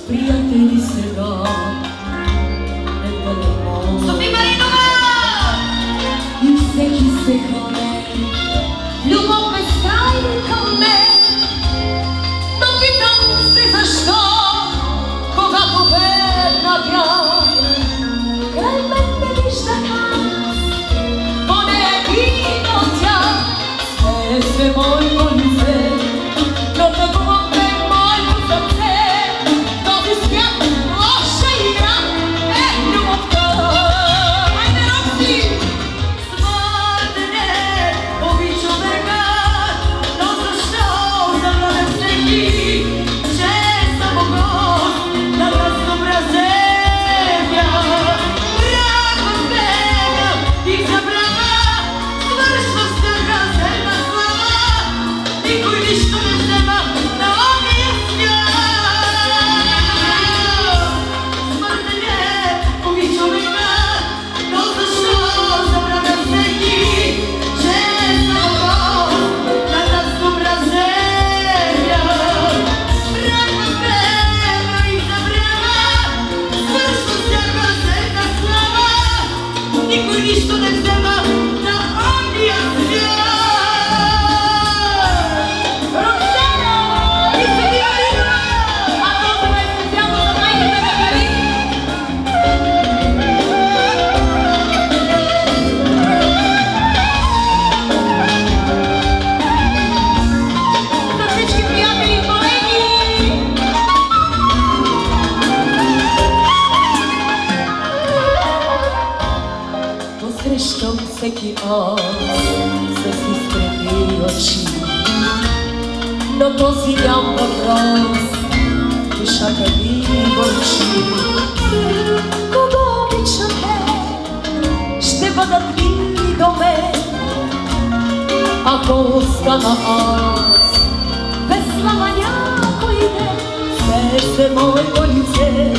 приятели сега не телефон. Софи Маринова! И всеки се хване любов безкрайна към мен. Но питам се защо, когато бедна бях, край мен не виждах аз, поне един от тях. Смее се моето лице, но тъгувам те моето сърце. Този свят лоша игра е любовта. Айде, Рокси! Сватене, обичаме га, но защо забравя всеки, че съм огън на разнообраземя. Пряко бега и забрава, свършва с тъга една слава. Никой нищо не взема на ония свят. Сватене, обичаме га, но защо забравя всеки, че съм огън на разнообраземя. Пряко бега и забрава, свършва всяка една слава. Никой нищо не взема на ония свят. Роксана и Софи Маринова! А това е специално за майките на Карин. За всички приятели и колеги! Посрещам всеки аз с изкрити очи, но този ням въпрос душата ми вълчи. Кого обичате, ще бъдат ли до мен, ако остана аз без слава някой ден. Смее се моето лице,